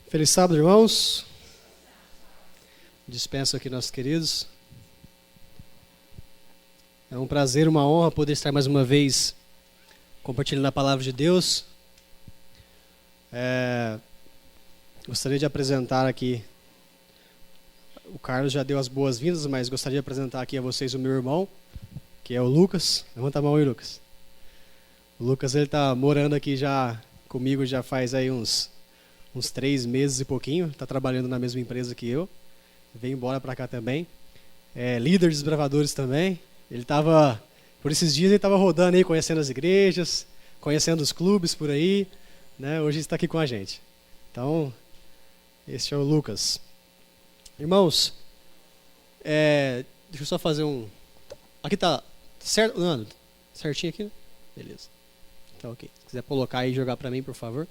Feliz sábado, irmãos. Dispenso aqui nossos queridos. É um prazer, uma honra poder estar mais uma vez compartilhando a palavra de Deus. Gostaria de apresentar aqui, o Carlos já deu as boas-vindas, mas gostaria de apresentar aqui a vocês o meu irmão, que é o Lucas. Levanta a mão aí, Lucas. O Lucas, ele está morando aqui já comigo já faz aí uns 3 meses e pouquinho. Está trabalhando na mesma empresa que eu. Veio embora para cá também. É líder de desbravadores também. Ele estava, por esses dias, ele estava rodando aí, conhecendo as igrejas, conhecendo os clubes por aí, né? Hoje ele está aqui com a gente. Então, esse é o Lucas. Irmãos, deixa eu só fazer um... Aqui tá certo, Nando? Certinho aqui? Beleza. Então, ok. Se quiser colocar aí e jogar para mim, por favor.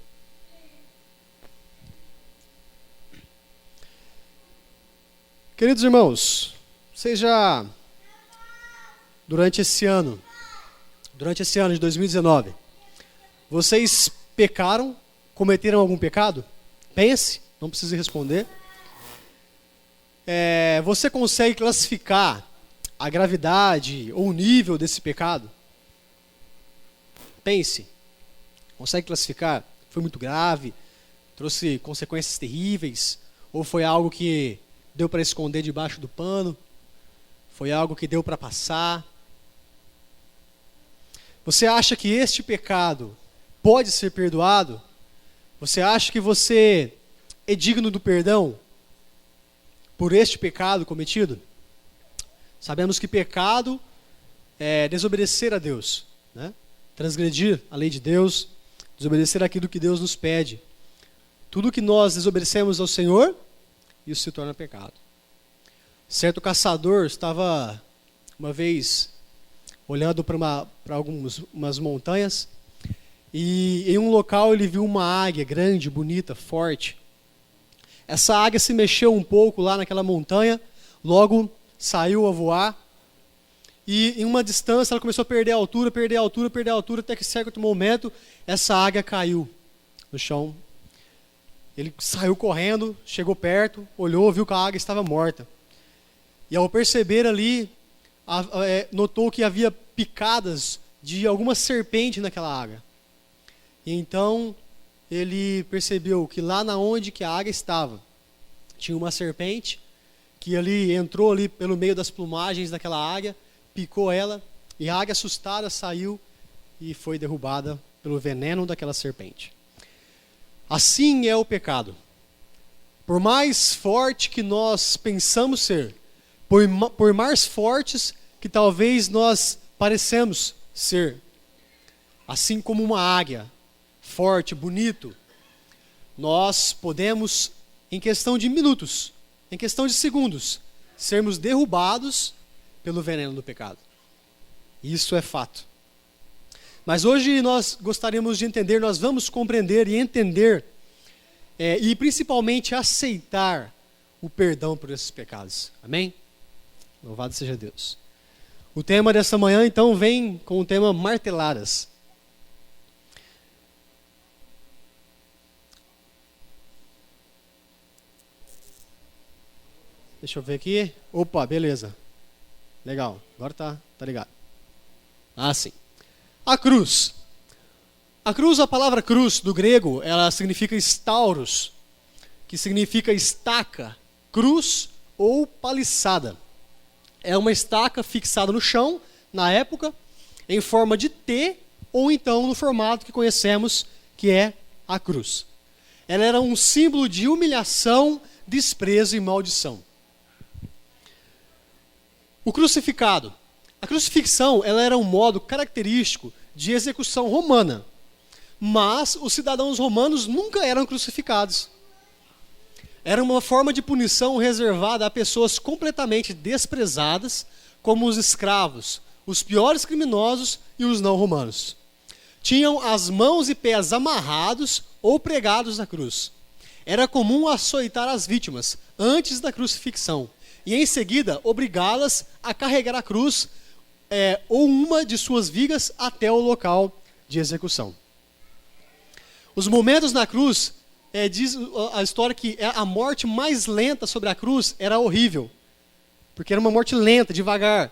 Queridos irmãos, vocês já, durante esse ano de 2019, vocês pecaram, cometeram algum pecado? Pense, não precisa responder. Você consegue classificar a gravidade ou o nível desse pecado? Pense. Consegue classificar? Foi muito grave? Trouxe consequências terríveis? Ou foi algo que deu para esconder debaixo do pano? Foi algo que deu para passar? Você acha que este pecado pode ser perdoado? Você acha que você é digno do perdão por este pecado cometido? Sabemos que pecado é desobedecer a Deus, né? Transgredir a lei de Deus, desobedecer aquilo que Deus nos pede. Tudo que nós desobedecemos ao Senhor, isso se torna pecado. Certo caçador estava uma vez olhando para algumas montanhas e em um local ele viu uma águia grande, bonita, forte. Essa águia se mexeu um pouco lá naquela montanha, logo saiu a voar e em uma distância ela começou a perder a altura, até que em certo momento essa águia caiu no chão. Ele saiu correndo, chegou perto, olhou, viu que a águia estava morta. E ao perceber ali, notou que havia picadas de alguma serpente naquela águia. E então ele percebeu que lá na onde que a águia estava, tinha uma serpente que ali entrou ali pelo meio das plumagens daquela águia, picou ela, e a águia assustada saiu e foi derrubada pelo veneno daquela serpente. Assim é o pecado. Por mais forte que nós pensamos ser, por mais fortes que talvez nós parecemos ser, assim como uma águia, forte, bonito, nós podemos, em questão de minutos, em questão de segundos, sermos derrubados pelo veneno do pecado. Isso é fato. Mas hoje nós gostaríamos de entender, nós vamos compreender e entender e principalmente aceitar o perdão por esses pecados. Amém? Louvado seja Deus. O tema dessa manhã então vem com o tema marteladas. Deixa eu ver aqui. Opa, beleza. Legal, agora tá ligado. Ah, sim. A cruz. A cruz, a palavra cruz do grego, ela significa stauros, que significa estaca, cruz ou paliçada. É uma estaca fixada no chão, na época, em forma de T, ou então no formato que conhecemos, que é a cruz. Ela era um símbolo de humilhação, desprezo e maldição. O crucificado. A crucifixão, ela era um modo característico de execução romana. Mas os cidadãos romanos nunca eram crucificados. Era uma forma de punição reservada a pessoas completamente desprezadas, como os escravos, os piores criminosos e os não romanos. Tinham as mãos e pés amarrados ou pregados na cruz. Era comum açoitar as vítimas antes da crucifixão e em seguida obrigá-las a carregar a cruz ou uma de suas vigas até o local de execução. Os momentos na cruz diz a história que a morte mais lenta sobre a cruz era horrível, porque era uma morte lenta, devagar,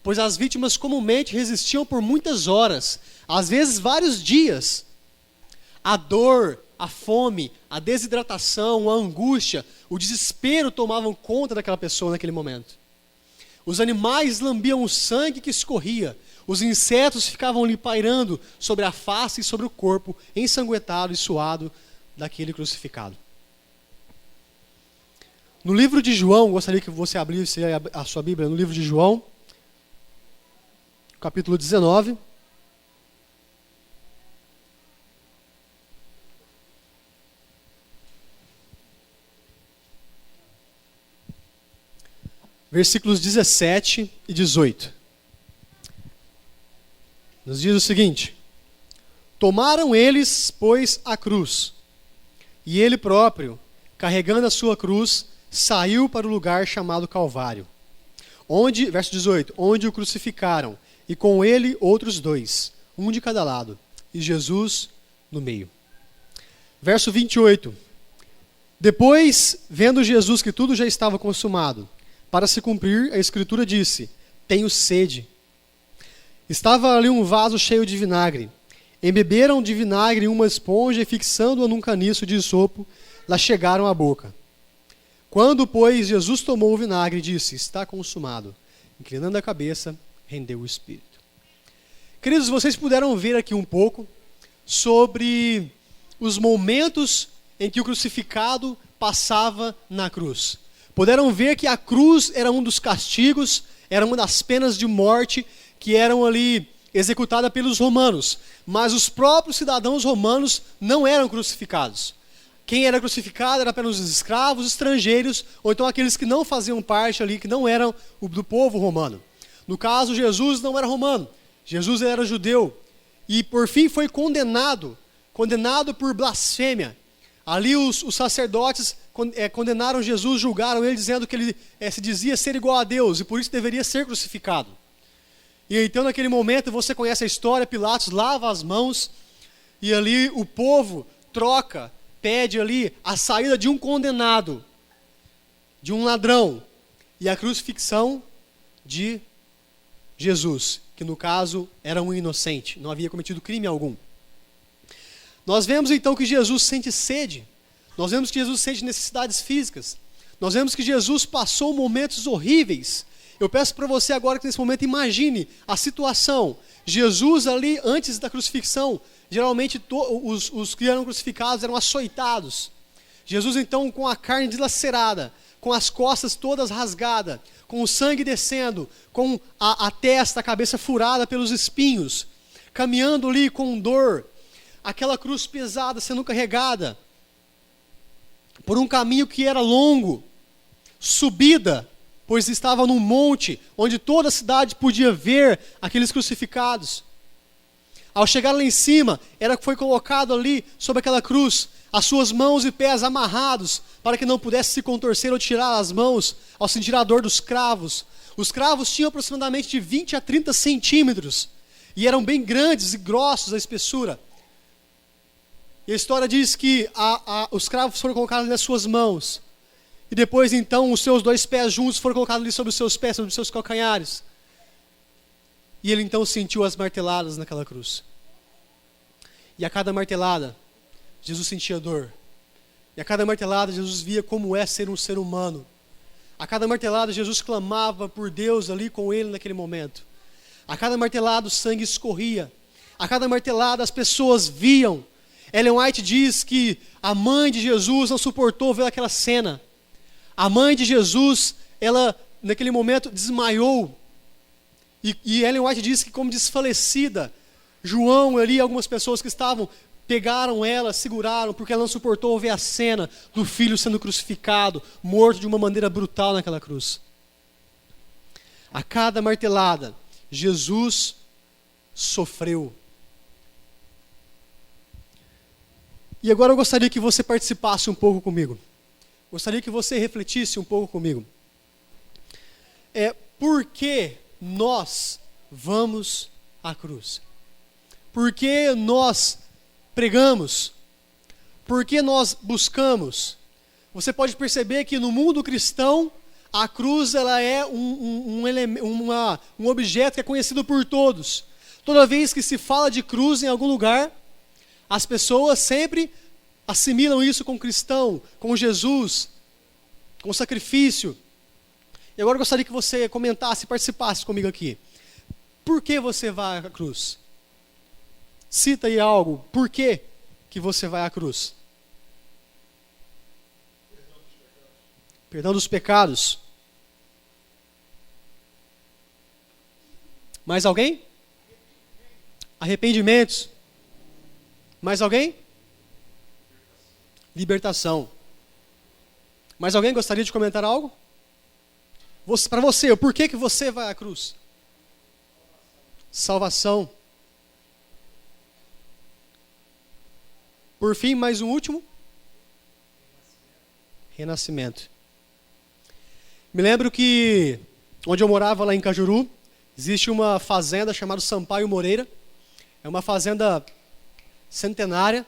pois as vítimas comumente resistiam por muitas horas, às vezes vários dias. A dor, a fome, a desidratação, a angústia, o desespero tomavam conta daquela pessoa naquele momento. Os animais lambiam o sangue que escorria, os insetos ficavam ali pairando sobre a face e sobre o corpo, ensanguentado e suado daquele crucificado. No livro de João, gostaria que você abrisse a sua Bíblia no livro de João, capítulo 19. Versículos 17 e 18. Nos diz o seguinte: tomaram eles, pois, a cruz, e ele próprio, carregando a sua cruz, saiu para o lugar chamado Calvário, onde, verso 18, onde o crucificaram, e com ele outros dois, um de cada lado, e Jesus no meio. Verso 28. Depois, vendo Jesus que tudo já estava consumado, para se cumprir, a Escritura disse: tenho sede. Estava ali um vaso cheio de vinagre. Embeberam de vinagre uma esponja e, fixando-a num caniço de isopo, lá chegaram à boca. Quando, pois, Jesus tomou o vinagre, disse: está consumado. Inclinando a cabeça, rendeu o espírito. Queridos, vocês puderam ver aqui um pouco sobre os momentos em que o crucificado passava na cruz. Puderam ver que a cruz era um dos castigos, era uma das penas de morte que eram ali executadas pelos romanos. Mas os próprios cidadãos romanos não eram crucificados. Quem era crucificado era apenas os escravos, estrangeiros, ou então aqueles que não faziam parte ali, que não eram do povo romano. No caso, Jesus não era romano, Jesus era judeu. E por fim foi condenado por blasfêmia. Ali os sacerdotes condenaram Jesus, julgaram ele, dizendo que ele se dizia ser igual a Deus, e por isso deveria ser crucificado. E então naquele momento, você conhece a história, Pilatos lava as mãos, e ali o povo pede ali a saída de um condenado, de um ladrão, e a crucifixão de Jesus, que no caso era um inocente, não havia cometido crime algum. Nós vemos então que Jesus sente sede, nós vemos que Jesus sente necessidades físicas, nós vemos que Jesus passou momentos horríveis. Eu peço para você agora que nesse momento imagine a situação. Jesus ali antes da crucifixão, geralmente os que eram crucificados eram açoitados. Jesus então com a carne dilacerada, com as costas todas rasgadas, com o sangue descendo, com a testa, a cabeça furada pelos espinhos, caminhando ali com dor, aquela cruz pesada sendo carregada por um caminho que era longo, subida, pois estava num monte onde toda a cidade podia ver aqueles crucificados. Ao chegar lá em cima, foi colocado ali sobre aquela cruz as suas mãos e pés amarrados, para que não pudesse se contorcer ou tirar as mãos ao sentir a dor dos cravos. Os cravos tinham aproximadamente de 20 a 30 centímetros, e eram bem grandes e grossos a espessura. E a história diz que os cravos foram colocados nas suas mãos, e depois então os seus dois pés juntos foram colocados ali sobre os seus pés, sobre os seus calcanhares. E ele então sentiu as marteladas naquela cruz. E a cada martelada, Jesus sentia dor. E a cada martelada, Jesus via como é ser um ser humano. A cada martelada, Jesus clamava por Deus ali com ele naquele momento. A cada martelada, o sangue escorria. A cada martelada, as pessoas viam. Ellen White diz que a mãe de Jesus não suportou ver aquela cena. A mãe de Jesus, ela naquele momento desmaiou. E Ellen White diz que como desfalecida, João ali, algumas pessoas que estavam, pegaram ela, seguraram, porque ela não suportou ver a cena do filho sendo crucificado, morto de uma maneira brutal naquela cruz. A cada martelada, Jesus sofreu. E agora eu gostaria que você participasse um pouco comigo. Gostaria que você refletisse um pouco comigo. Por que nós vamos à cruz? Por que nós pregamos? Por que nós buscamos? Você pode perceber que no mundo cristão, a cruz ela é um objeto que é conhecido por todos. Toda vez que se fala de cruz em algum lugar, as pessoas sempre assimilam isso com cristão, com Jesus, com sacrifício. E agora eu gostaria que você comentasse, participasse comigo aqui. Por que você vai à cruz? Cita aí algo. Por que você vai à cruz? Perdão dos pecados. Mais alguém? Arrependimentos. Mais alguém? Libertação. Mais alguém gostaria de comentar algo? Para você, o porquê que você vai à cruz? Salvação. Por fim, mais um último. Renascimento. Me lembro que, onde eu morava lá em Cajuru, existe uma fazenda chamada Sampaio Moreira. É uma fazenda centenária.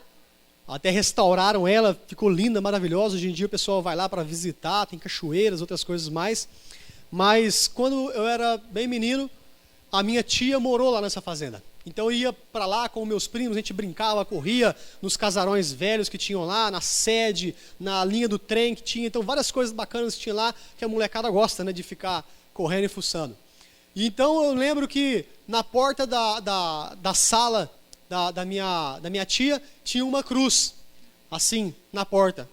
Até restauraram ela, ficou linda, maravilhosa. Hoje em dia o pessoal vai lá para visitar, tem cachoeiras, outras coisas mais. Mas quando eu era bem menino, a minha tia morou lá nessa fazenda. Então eu ia para lá com meus primos, a gente brincava, corria nos casarões velhos que tinham lá, na sede, na linha do trem que tinha. Então várias coisas bacanas que tinha lá, que a molecada gosta, né, de ficar correndo e fuçando. E então eu lembro que na porta da sala da minha tia tinha uma cruz, assim, na porta.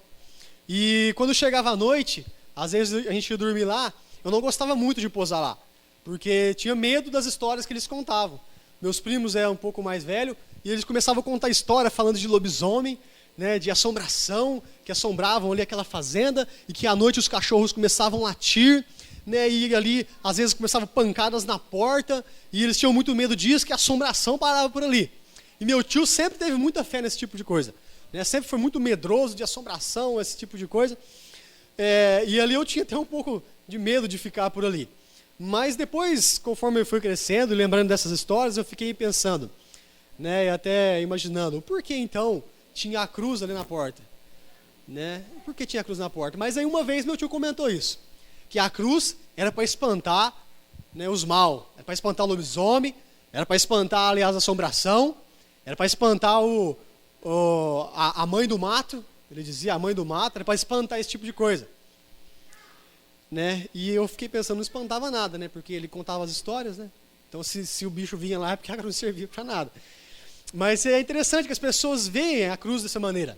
E quando chegava a noite, às vezes a gente ia dormir lá, eu não gostava muito de posar lá, porque tinha medo das histórias que eles contavam. Meus primos eram um pouco mais velhos, e eles começavam a contar história falando de lobisomem, né, de assombração, que assombravam ali aquela fazenda, e que à noite os cachorros começavam a latir, né, e ali, às vezes, começavam pancadas na porta, e eles tinham muito medo disso, que a assombração parava por ali. E meu tio sempre teve muita fé nesse tipo de coisa, né, sempre foi muito medroso de assombração, esse tipo de coisa. E ali eu tinha até um pouco de medo de ficar por ali. Mas depois, conforme eu fui crescendo e lembrando dessas histórias, eu fiquei pensando, né, e até imaginando, por que então tinha a cruz ali na porta? Né? Por que tinha a cruz na porta? Mas aí uma vez meu tio comentou isso, que a cruz era para espantar, né, os mal, era para espantar o lobisomem, era para espantar, aliás, a assombração, era para espantar a mãe do mato, ele dizia a mãe do mato, era para espantar esse tipo de coisa. Né? E eu fiquei pensando, não espantava nada, né? Porque ele contava as histórias, né? Então se o bicho vinha lá é porque a cruz servia para nada. Mas é interessante que as pessoas veem a cruz dessa maneira,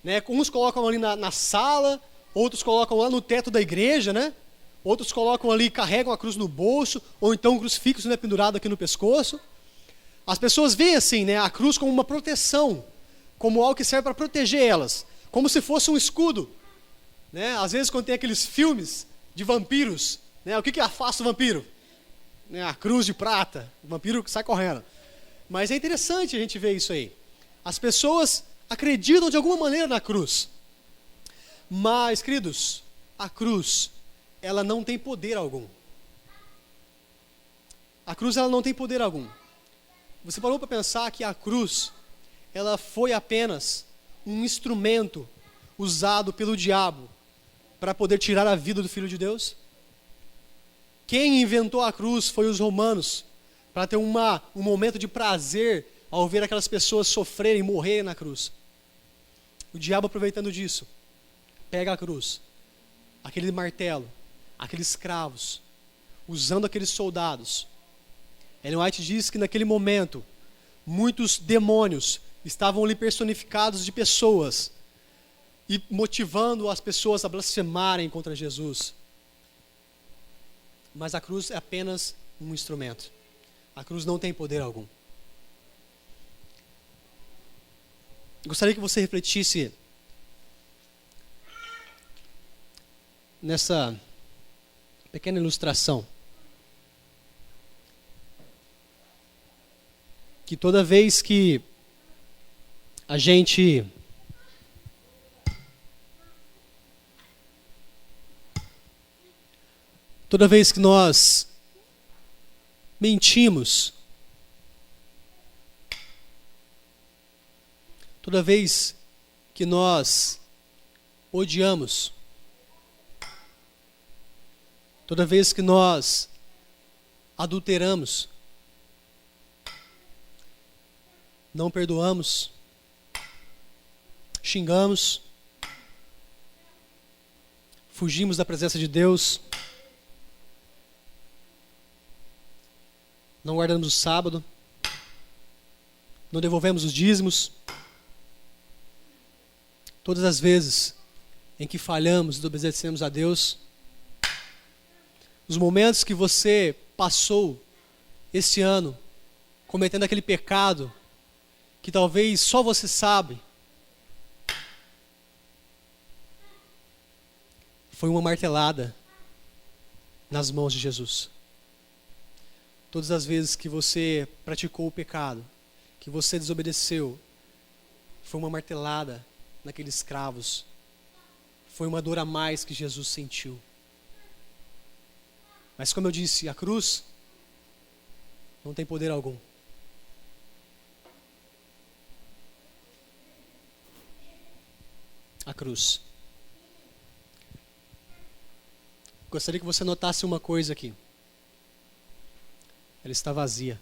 né? Uns colocam ali na sala, outros colocam lá no teto da igreja, né? Outros colocam ali, carregam a cruz no bolso, ou então o crucifixo, né, pendurado aqui no pescoço. As pessoas veem assim, né, a cruz como uma proteção, como algo que serve para proteger elas, como se fosse um escudo, né? Às vezes quando tem aqueles filmes de vampiros, né? O que afasta o vampiro? Né? A cruz de prata, o vampiro que sai correndo. Mas é interessante a gente ver isso aí. As pessoas acreditam de alguma maneira na cruz. Mas, queridos, a cruz, ela não tem poder algum. A cruz, ela não tem poder algum. Você parou para pensar que a cruz, ela foi apenas um instrumento usado pelo diabo para poder tirar a vida do Filho de Deus? Quem inventou a cruz foi os romanos, para ter um momento de prazer ao ver aquelas pessoas sofrerem, morrerem na cruz. O diabo, aproveitando disso, pega a cruz, aquele martelo, aqueles escravos, usando aqueles soldados. Ellen White diz que naquele momento, muitos demônios estavam ali personificados de pessoas, e motivando as pessoas a blasfemarem contra Jesus. Mas a cruz é apenas um instrumento. A cruz não tem poder algum. Gostaria que você refletisse nessa pequena ilustração. Que toda vez que a gente toda vez que nós mentimos, toda vez que nós odiamos, toda vez que nós adulteramos, não perdoamos, xingamos, fugimos da presença de Deus, não guardamos o sábado, não devolvemos os dízimos. Todas as vezes em que falhamos e desobedecemos a Deus, os momentos que você passou este ano cometendo aquele pecado que talvez só você sabe, foi uma martelada nas mãos de Jesus. Todas as vezes que você praticou o pecado, que você desobedeceu, foi uma martelada naqueles cravos. Foi uma dor a mais que Jesus sentiu. Mas como eu disse, a cruz não tem poder algum. A cruz. Gostaria que você notasse uma coisa aqui. Ela está vazia.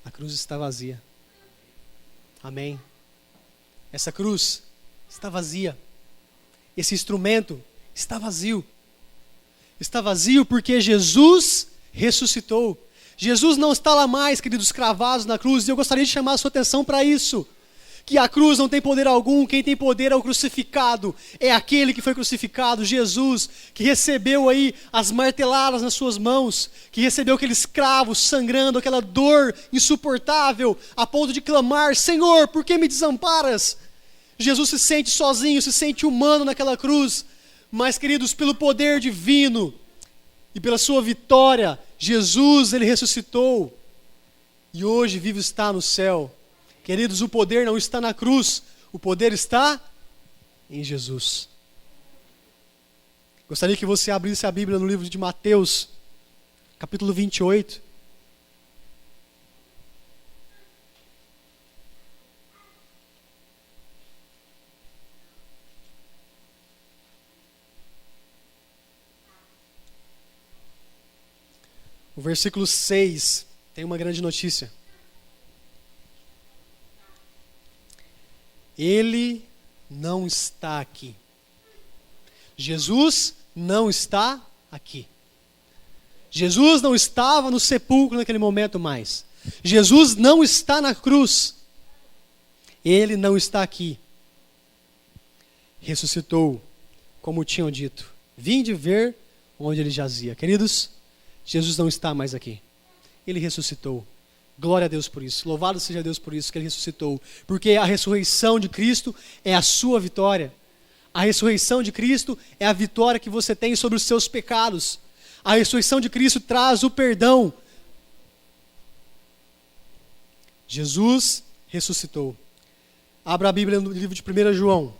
A cruz está vazia. Amém. Essa cruz está vazia. Esse instrumento está vazio. Está vazio porque Jesus ressuscitou. Jesus não está lá mais, queridos, cravados na cruz. E eu gostaria de chamar a sua atenção para isso. Que a cruz não tem poder algum, quem tem poder é o crucificado. É aquele que foi crucificado, Jesus, que recebeu aí as marteladas nas suas mãos, que recebeu aqueles cravos sangrando, aquela dor insuportável, a ponto de clamar: Senhor, por que me desamparas? Jesus se sente sozinho, se sente humano naquela cruz, mas, queridos, pelo poder divino e pela sua vitória, Jesus, ele ressuscitou e hoje vivo está no céu. Queridos, o poder não está na cruz, o poder está em Jesus. Gostaria que você abrisse a Bíblia no livro de Mateus, capítulo 28. O versículo 6 tem uma grande notícia. Ele não está aqui. Jesus não está aqui. Jesus não estava no sepulcro naquele momento mais. Jesus não está na cruz. Ele não está aqui. Ressuscitou, como tinham dito. Vinde ver onde ele jazia. Queridos, Jesus não está mais aqui. Ele ressuscitou. Glória a Deus por isso. Louvado seja Deus por isso, que ele ressuscitou. Porque a ressurreição de Cristo é a sua vitória. A ressurreição de Cristo é a vitória que você tem sobre os seus pecados. A ressurreição de Cristo traz o perdão. Jesus ressuscitou. Abra a Bíblia no livro de 1 João.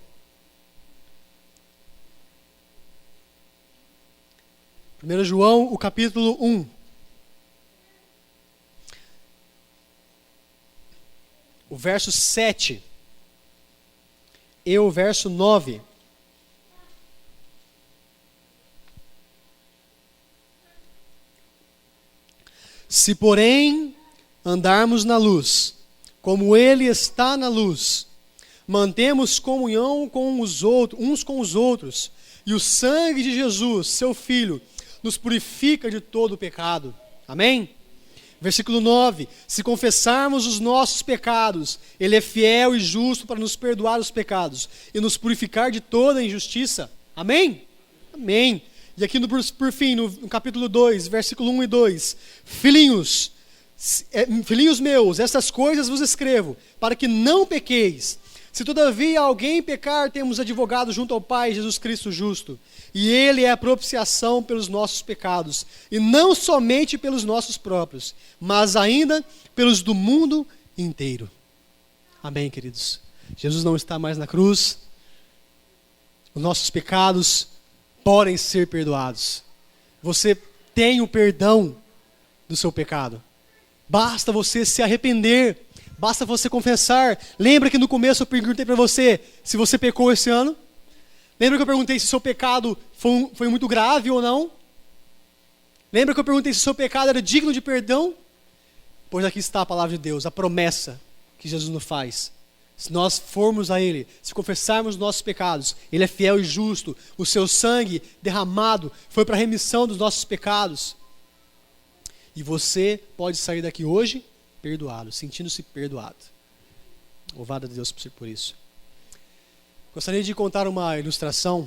1 João, o capítulo 1. O verso 7 e o verso 9. Se, porém, andarmos na luz, como ele está na luz, mantemos comunhão com os outros, uns com os outros, e o sangue de Jesus, seu Filho, nos purifica de todo o pecado. Amém? Versículo 9, se confessarmos os nossos pecados, ele é fiel e justo para nos perdoar os pecados e nos purificar de toda a injustiça. Amém? Amém. E aqui por fim, no capítulo 2, versículo 1 e 2, filhinhos meus, essas coisas vos escrevo, para que não pequeis. Se todavia alguém pecar, temos advogado junto ao Pai, Jesus Cristo justo. E ele é a propiciação pelos nossos pecados, e não somente pelos nossos próprios, mas ainda pelos do mundo inteiro. Amém, queridos? Jesus não está mais na cruz. Os nossos pecados podem ser perdoados. Você tem o perdão do seu pecado. Basta você se arrepender. Basta você confessar. Lembra que no começo eu perguntei para você se você pecou esse ano? Lembra que eu perguntei se o seu pecado foi muito grave ou não? Lembra que eu perguntei se o seu pecado era digno de perdão? Pois aqui está a palavra de Deus, a promessa que Jesus nos faz. Se nós formos a Ele, se confessarmos os nossos pecados, Ele é fiel e justo. O seu sangue derramado foi para a remissão dos nossos pecados. E você pode sair daqui hoje perdoado, sentindo-se perdoado. Louvado a Deus por isso. Gostaria de contar uma ilustração,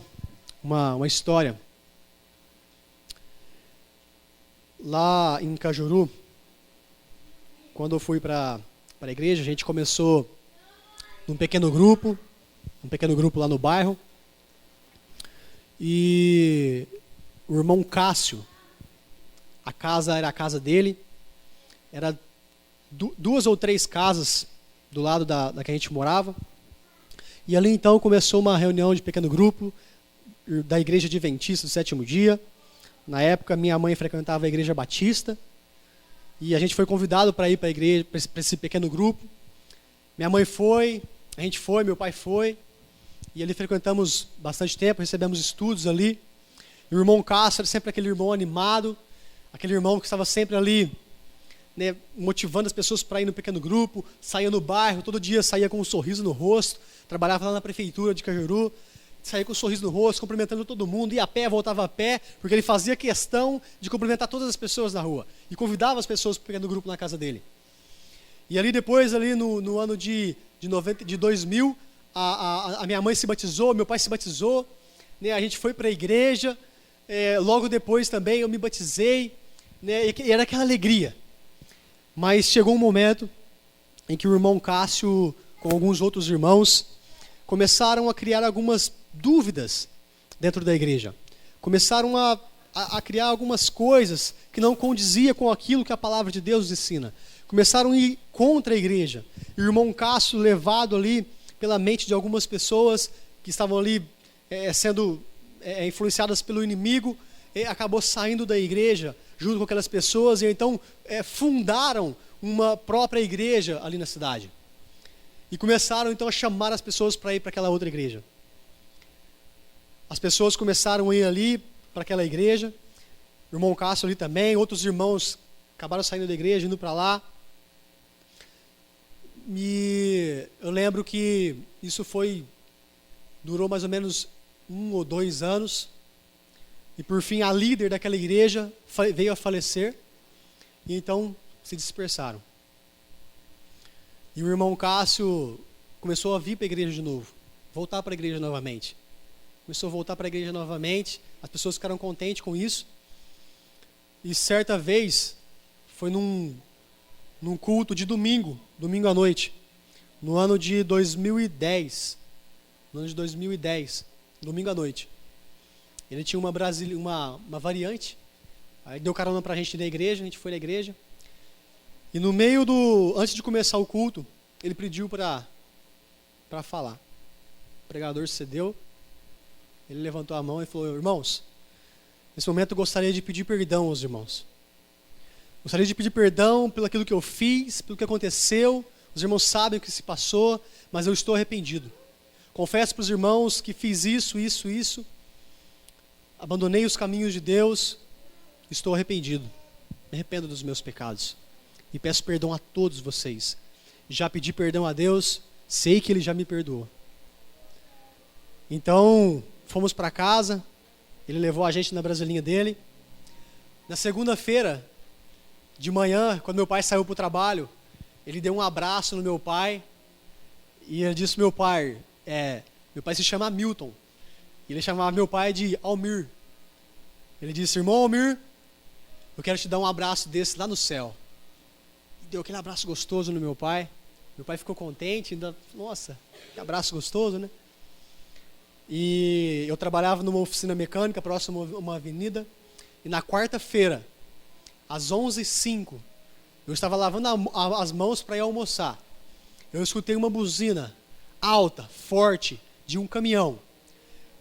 uma história. Lá em Cajuru, quando eu fui para a igreja, a gente começou num pequeno grupo lá no bairro. E o irmão Cássio, a casa era a casa dele, era 2 ou 3 casas do lado da que a gente morava. E ali então começou uma reunião de pequeno grupo da igreja adventista do 7º dia. Na época minha mãe frequentava a igreja batista e a gente foi convidado para ir para a igreja, para esse pequeno grupo. Minha mãe foi, a gente foi, meu pai foi, e ali frequentamos bastante tempo, recebemos estudos ali. E o irmão Cássio era sempre aquele irmão animado, aquele irmão que estava sempre ali, né, motivando as pessoas para ir no pequeno grupo, saía no bairro, todo dia saía com um sorriso no rosto, trabalhava lá na prefeitura de Cajuru, saía com um sorriso no rosto, cumprimentando todo mundo, ia a pé, voltava a pé, porque ele fazia questão de cumprimentar todas as pessoas na rua, e convidava as pessoas para o pequeno grupo na casa dele. E ali depois, ali no ano de 2000, a minha mãe se batizou, meu pai se batizou, né, a gente foi para a igreja, logo depois também eu me batizei, né, e era aquela alegria. Mas chegou um momento em que o irmão Cássio, com alguns outros irmãos, começaram a criar algumas dúvidas dentro da igreja. Começaram a criar algumas coisas que não condiziam com aquilo que a palavra de Deus ensina. Começaram a ir contra a igreja. E o irmão Cássio, levado ali pela mente de algumas pessoas que estavam ali sendo influenciadas pelo inimigo, acabou saindo da igreja junto com aquelas pessoas e então fundaram uma própria igreja ali na cidade. E começaram então a chamar as pessoas para ir para aquela outra igreja. As pessoas começaram a ir ali para aquela igreja, o irmão Cássio ali também, outros irmãos acabaram saindo da igreja, indo para lá. E eu lembro que isso durou mais ou menos 1 ou 2 anos. E por fim a líder daquela igreja veio a falecer. E então se dispersaram. E o irmão Cássio começou a vir para a igreja de novo. Voltar para a igreja novamente. Começou a voltar para a igreja novamente. As pessoas ficaram contentes com isso. E certa vez, foi num culto de domingo à noite. No ano de 2010. Domingo à noite. Ele tinha uma variante, aí deu carona pra gente ir na igreja, a gente foi na igreja, e no meio antes de começar o culto, ele pediu para falar. O pregador cedeu, ele levantou a mão e falou: irmãos, nesse momento eu gostaria de pedir perdão aos irmãos. Gostaria de pedir perdão pelo aquilo que eu fiz, pelo que aconteceu, os irmãos sabem o que se passou, mas eu estou arrependido. Confesso para os irmãos que fiz isso, abandonei os caminhos de Deus, estou arrependido, me arrependo dos meus pecados e peço perdão a todos vocês. Já pedi perdão a Deus, sei que Ele já me perdoou. Então, fomos para casa, ele levou a gente na brasilinha dele. Na segunda-feira, de manhã, quando meu pai saiu para o trabalho, ele deu um abraço no meu pai e ele disse: meu pai se chama Milton. Ele chamava meu pai de Almir. Ele disse: irmão Almir, eu quero te dar um abraço desse lá no céu. E deu aquele abraço gostoso no meu pai. Meu pai ficou contente, ainda, nossa, que abraço gostoso, né? E eu trabalhava numa oficina mecânica próximo a uma avenida. E na quarta-feira, às 11h05, eu estava lavando as mãos para ir almoçar. Eu escutei uma buzina alta, forte, de um caminhão.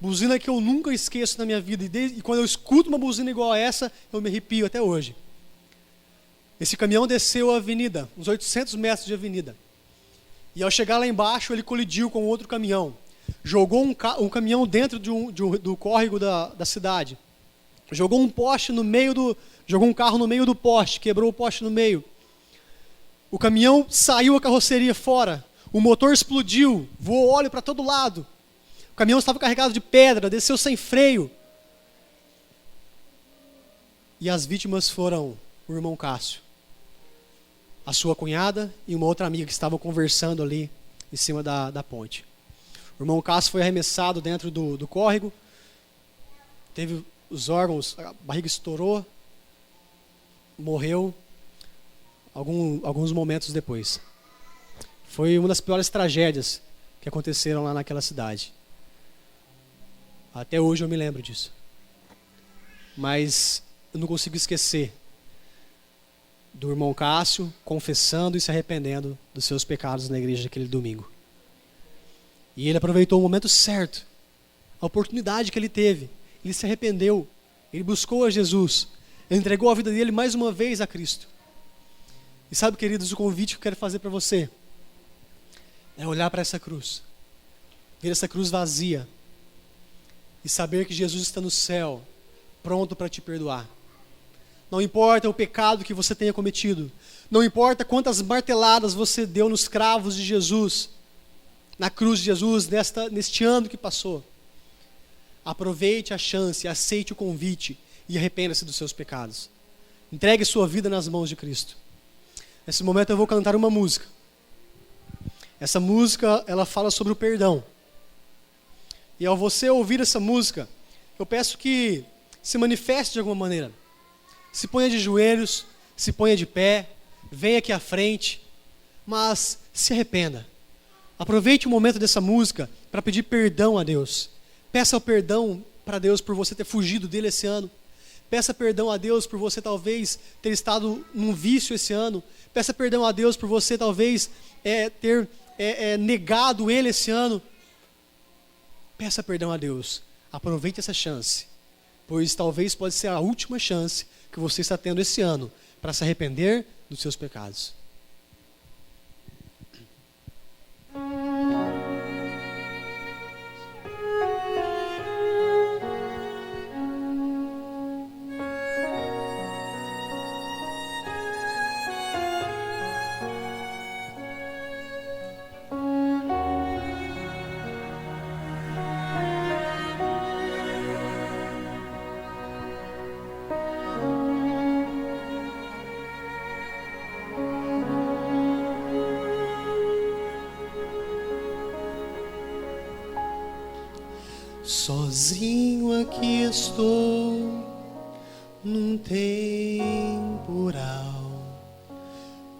Buzina que eu nunca esqueço na minha vida. E quando eu escuto uma buzina igual a essa, eu me arrepio até hoje. Esse caminhão desceu a avenida, uns 800 metros de avenida. E ao chegar lá embaixo, ele colidiu com outro caminhão. Jogou um caminhão dentro do córrego da cidade. Jogou um carro no meio do poste, quebrou o poste no meio. O caminhão saiu a carroceria fora. O motor explodiu, voou óleo para todo lado. O caminhão estava carregado de pedra, desceu sem freio. E as vítimas foram o irmão Cássio, a sua cunhada e uma outra amiga que estavam conversando ali em cima da ponte. O irmão Cássio foi arremessado dentro do córrego, teve os órgãos, a barriga estourou, morreu alguns momentos depois. Foi uma das piores tragédias que aconteceram lá naquela cidade. Até hoje eu me lembro disso. Mas eu não consigo esquecer do irmão Cássio confessando e se arrependendo dos seus pecados na igreja naquele domingo. E ele aproveitou o momento certo, a oportunidade que ele teve. Ele se arrependeu, ele buscou a Jesus, ele entregou a vida dele mais uma vez a Cristo. E sabe, queridos, o convite que eu quero fazer para você é olhar para essa cruz, ver essa cruz vazia e saber que Jesus está no céu, pronto para te perdoar. Não importa o pecado que você tenha cometido, não importa quantas marteladas você deu nos cravos de Jesus, na cruz de Jesus, neste ano que passou. Aproveite a chance, aceite o convite e arrependa-se dos seus pecados. Entregue sua vida nas mãos de Cristo. Nesse momento eu vou cantar uma música. Essa música, ela fala sobre o perdão. E ao você ouvir essa música, eu peço que se manifeste de alguma maneira. Se ponha de joelhos, se ponha de pé, venha aqui à frente, mas se arrependa. Aproveite o momento dessa música para pedir perdão a Deus. Peça o perdão para Deus por você ter fugido dele esse ano. Peça perdão a Deus por você talvez ter estado num vício esse ano. Peça perdão a Deus por você talvez ter negado ele esse ano. Peça perdão a Deus. Aproveite essa chance, pois talvez pode ser a última chance que você está tendo esse ano para se arrepender dos seus pecados. Sozinho aqui estou num temporal,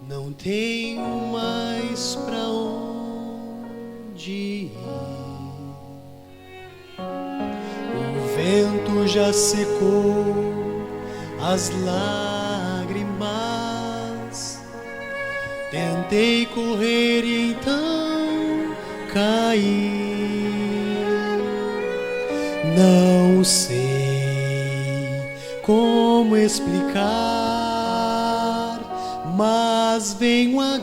não tenho mais pra onde ir. O vento já secou as lágrimas, tentei correr e então caí. Não sei como explicar, mas venho agora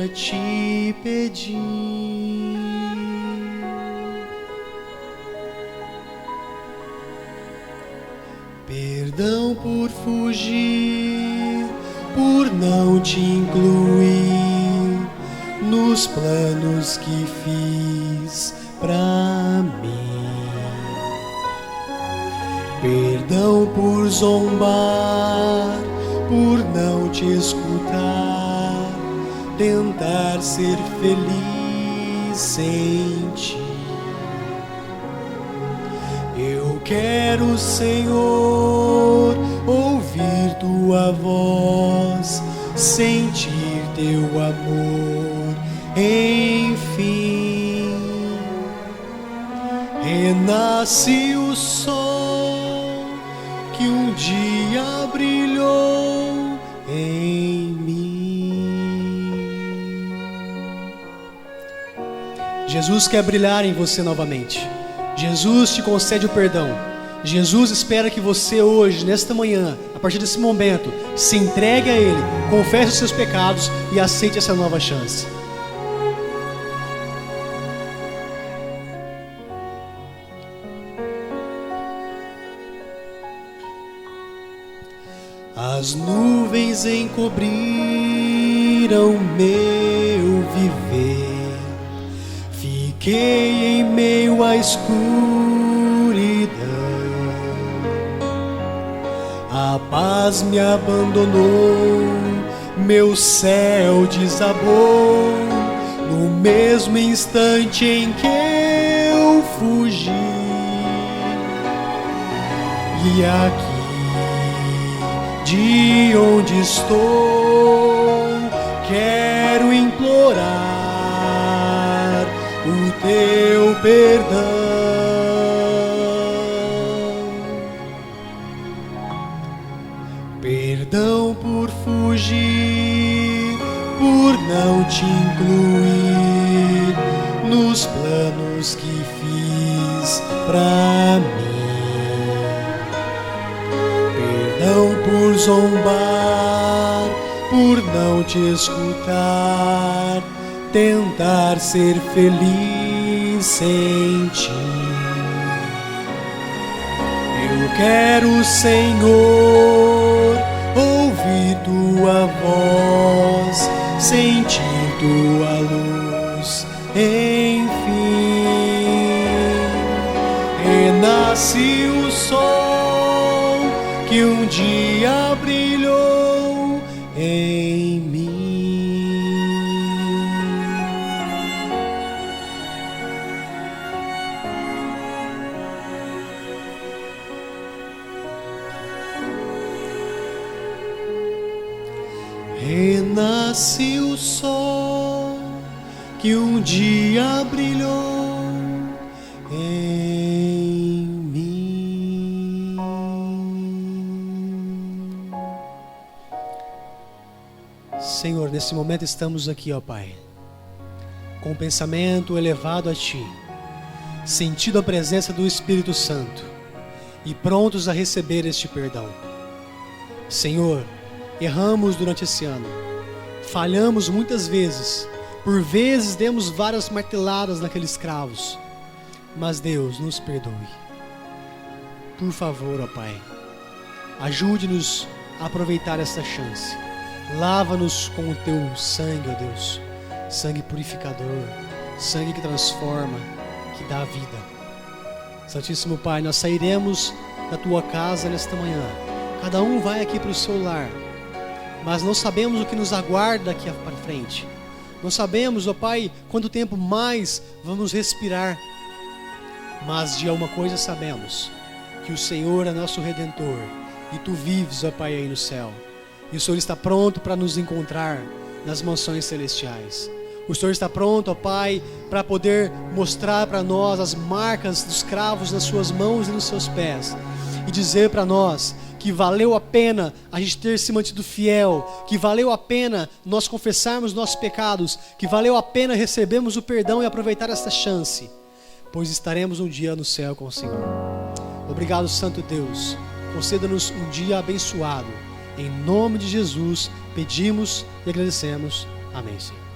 te pedir perdão por fugir, por não te incluir nos planos que fiz pra mim. Perdão por zombar, por não te escutar, tentar ser feliz sem ti. Eu quero, Senhor, ouvir tua voz, sentir teu amor, enfim. Renasce o sol que um dia brilhou em mim. Jesus quer brilhar em você novamente. Jesus te concede o perdão. Jesus espera que você hoje, nesta manhã, a partir desse momento, se entregue a Ele, confesse os seus pecados e aceite essa nova chance. As nuvens encobriram meu viver, fiquei em meio à escuridão. A paz me abandonou, meu céu desabou, no mesmo instante em que eu fugi. E aqui, de onde estou, quero implorar o teu perdão. Perdão por fugir, por não te incluir nos planos que fiz pra mim. Perdão por zombar, por não te escutar, tentar ser feliz sem ti. Eu quero, Senhor, ouvir tua voz, sentir tua luz, enfim. Renasce o sol que um dia brilhou em mim. Renasce o sol que um dia brilhou em mim. Senhor, nesse momento estamos aqui, ó Pai, com o pensamento elevado a Ti, sentindo a presença do Espírito Santo e prontos a receber este perdão. Senhor, erramos durante esse ano, falhamos muitas vezes, por vezes demos várias marteladas naqueles cravos, mas Deus, nos perdoe. Por favor, ó Pai, ajude-nos a aproveitar esta chance. Lava-nos com o Teu sangue, ó Deus, sangue purificador, sangue que transforma, que dá vida. Santíssimo Pai, nós sairemos da Tua casa nesta manhã, cada um vai aqui para o seu lar, mas não sabemos o que nos aguarda daqui para frente. Não sabemos, ó Pai, quanto tempo mais vamos respirar. Mas de uma coisa sabemos, que o Senhor é nosso Redentor, e Tu vives, ó Pai, aí no céu. E o Senhor está pronto para nos encontrar nas mansões celestiais. O Senhor está pronto, ó Pai, para poder mostrar para nós as marcas dos cravos nas Suas mãos e nos Seus pés, e dizer para nós que valeu a pena a gente ter se mantido fiel, que valeu a pena nós confessarmos nossos pecados, que valeu a pena recebermos o perdão e aproveitar esta chance, pois estaremos um dia no céu com o Senhor. Obrigado, Santo Deus, conceda-nos um dia abençoado. Em nome de Jesus, pedimos e agradecemos. Amém, Senhor.